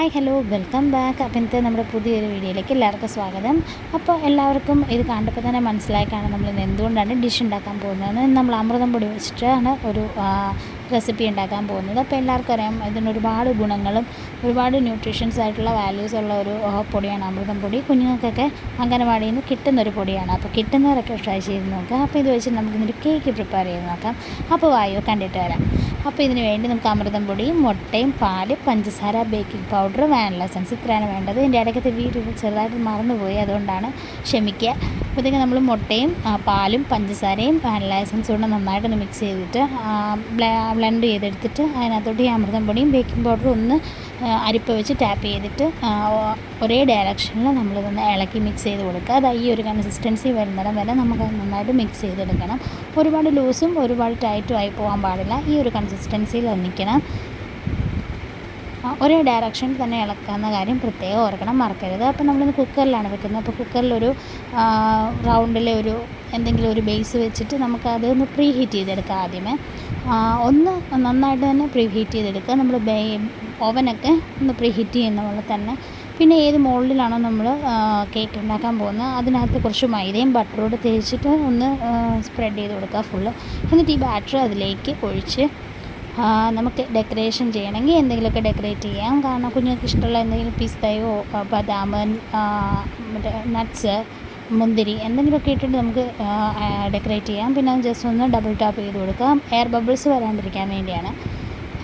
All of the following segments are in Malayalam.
Hi hello welcome back. അപ്പോൾ ഇന്നത്തെ നമ്മുടെ പുതിയൊരു വീഡിയോയിലേക്ക് എല്ലാവർക്കും സ്വാഗതം. അപ്പോൾ എല്ലാവർക്കും ഇത് കണ്ടപ്പോൾ തന്നെ മനസ്സിലായി കാണാം നമ്മളിന്ന് എന്തുകൊണ്ടാണ് ഡിഷ് ഉണ്ടാക്കാൻ പോകുന്നത്. നമ്മൾ അമൃതം പൊടി വെച്ചിട്ടാണ് ഒരു റെസിപ്പി ഉണ്ടാക്കാൻ പോകുന്നത്. അപ്പോൾ എല്ലാവർക്കും അറിയാം ഇതിന് ഒരുപാട് ഗുണങ്ങളും ഒരുപാട് ന്യൂട്രീഷ്യൻസ് ആയിട്ടുള്ള വാല്യൂസ് ഉള്ള ഒരു പൊടിയാണ് അമൃതം പൊടി. കുഞ്ഞുങ്ങൾക്കൊക്കെ അംഗനവാടിയിൽ നിന്ന് കിട്ടുന്നൊരു പൊടിയാണ്. അപ്പോൾ കിട്ടുന്നവരൊക്കെ ട്രൈ ചെയ്ത് നോക്കാം. അപ്പോൾ ഇത് വെച്ച് നമുക്കിന്നൊരു കേക്ക് പ്രിപ്പയർ ചെയ്ത് നോക്കാം. അപ്പോൾ വായോ കണ്ടിട്ട് വരാം. അപ്പോൾ ഇതിന് വേണ്ടി നമുക്ക് അമൃതം പൊടിയും മുട്ടയും പാല് പഞ്ചസാര ബേക്കിംഗ് പൗഡർ വാനില എസൻസ് ഇത്രയാണ് വേണ്ടത്. ഇതിൻ്റെ ഇടയ്ക്കത്തെ വീഡിയോ ചെറുതായിട്ട് മറന്നുപോയി, അതുകൊണ്ടാണ് ക്ഷമിക്കുക. അപ്പോഴത്തേക്ക് നമ്മൾ മുട്ടയും പാലും പഞ്ചസാരയും വാനില എസൻസും കൊണ്ട് നന്നായിട്ടൊന്ന് മിക്സ് ചെയ്തിട്ട് ബ്ലെൻഡ് ചെയ്തെടുത്തിട്ട് അതിനകത്തോട്ട് ഈ അമൃതം പൊടിയും ബേക്കിംഗ് പൗഡറും ഒന്ന് അരിപ്പ വെച്ച് ടാപ്പ് ചെയ്തിട്ട് ഒരേ ഡയറക്ഷനിൽ നമ്മളിതൊന്ന് ഇളക്കി മിക്സ് ചെയ്ത് കൊടുക്കുക. അത് ഈ ഒരു കൺസിസ്റ്റൻസി വരുന്നിടം വരെ നമുക്ക് നന്നായിട്ട് മിക്സ് ചെയ്തെടുക്കണം. ഒരുപാട് ലൂസും ഒരുപാട് ടൈറ്റും ആയി പോകാൻ പാടില്ല. ഈ ഒരു കൺസിസ്റ്റൻസിയിൽ നിൽക്കണം. ഒരേ ഡയറക്ഷനിൽ തന്നെ ഇളക്കാവുന്ന കാര്യം പ്രത്യേകം ഓർക്കണം, മറക്കരുത്. അപ്പോൾ നമ്മളിന്ന് കുക്കറിലാണ് വെക്കുന്നത്. അപ്പോൾ കുക്കറിലൊരു റൗണ്ടിലെ എന്തെങ്കിലും ഒരു ബേസ് വെച്ചിട്ട് നമുക്കത് ഒന്ന് പ്രീ ഹീറ്റ് ചെയ്തെടുക്കാം. ആദ്യമേ ഒന്ന് നന്നായിട്ട് തന്നെ പ്രീ ഹീറ്റ് ചെയ്തെടുക്കുക. നമ്മൾ ഓവനൊക്കെ ഒന്ന് പ്രീ ഹീറ്റ് ചെയ്യുന്ന പോലെ തന്നെ. പിന്നെ ഏത് മോൾഡിലാണോ നമ്മൾ കേക്ക് ഉണ്ടാക്കാൻ പോകുന്നത് അതിനകത്ത് കുറച്ച് മൈദയും ബട്ടറോട് തേച്ചിട്ട് ഒന്ന് സ്പ്രെഡ് ചെയ്ത് കൊടുക്കുക ഫുള്ള്. എന്നിട്ട് ഈ ബാറ്റർ അതിലേക്ക് ഒഴിച്ച് നമുക്ക് ഡെക്കറേഷൻ ചെയ്യണമെങ്കിൽ എന്തെങ്കിലുമൊക്കെ ഡെക്കറേറ്റ് ചെയ്യാം. കാരണം കുഞ്ഞുങ്ങൾക്ക് ഇഷ്ടമുള്ള എന്തെങ്കിലും പിസ്തയോ ബദാം മറ്റേ നട്ട്സ് മുന്തിരി എന്തെങ്കിലുമൊക്കെ ഇട്ടിട്ട് നമുക്ക് ഡെക്കറേറ്റ് ചെയ്യാം. പിന്നെ ജസ്റ്റ് ഒന്ന് ഡബിൾ ടാപ്പ് ചെയ്ത് കൊടുക്കാം, എയർ ബബിൾസ് വരാണ്ടിരിക്കാൻ വേണ്ടിയാണ്.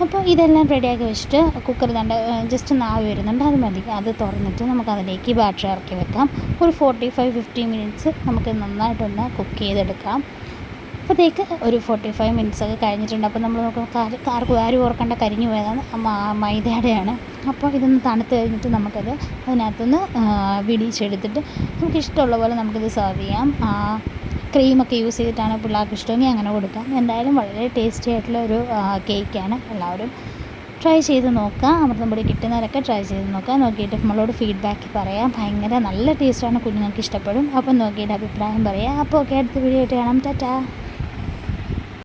അപ്പോൾ ഇതെല്ലാം റെഡിയാക്കി വെച്ചിട്ട് കുക്കർ ജസ്റ്റ് ഒന്ന് ആവി വരുന്നുണ്ട്, അത് മതി. അത് തുറന്നിട്ട് നമുക്ക് അതിലേക്ക് ബാറ്റർ ഇറക്കി വെക്കാം. ഒരു 45-50 മിനിറ്റ്സ് നമുക്ക് നന്നായിട്ടൊന്ന് കുക്ക് ചെയ്തെടുക്കാം. അപ്പോഴത്തേക്ക് ഒരു 45 മിനിറ്റ്സൊക്കെ കഴിഞ്ഞിട്ടുണ്ട്. അപ്പോൾ നമ്മൾ നോക്കും ആരും ഓർക്കേണ്ട കരിഞ്ഞു പോയതാണ് മൈദയുടെയാണ്. അപ്പോൾ ഇതൊന്ന് തണുത്ത് കഴിഞ്ഞിട്ട് നമുക്കത് അതിനകത്തുനിന്ന് വിടിയിച്ചെടുത്തിട്ട് നമുക്ക് ഇഷ്ടമുള്ള പോലെ നമുക്കിത് സെർവ് ചെയ്യാം. ക്രീമൊക്കെ യൂസ് ചെയ്തിട്ടാണ് പിള്ളേർക്ക് ഇഷ്ടമെങ്കിൽ അങ്ങനെ കൊടുക്കാം. എന്തായാലും വളരെ ടേസ്റ്റി ആയിട്ടുള്ള ഒരു കേക്കാണ്. എല്ലാവരും ട്രൈ ചെയ്ത് നോക്കുക. അമൃതം പൊടി കിട്ടുന്നവരൊക്കെ ട്രൈ ചെയ്ത് നോക്കുക. നോക്കിയിട്ട് നമ്മളോട് ഫീഡ്ബാക്ക് പറയാം. ഭയങ്കര നല്ല ടേസ്റ്റാണ്, കുഞ്ഞുങ്ങൾക്ക് ഇഷ്ടപ്പെടും. അപ്പം നോക്കിയിട്ട് അഭിപ്രായം പറയാം. അപ്പോൾ ഓക്കെ, അടുത്ത വീഡിയോ ആയിട്ട് കാണാം. ടാറ്റാ.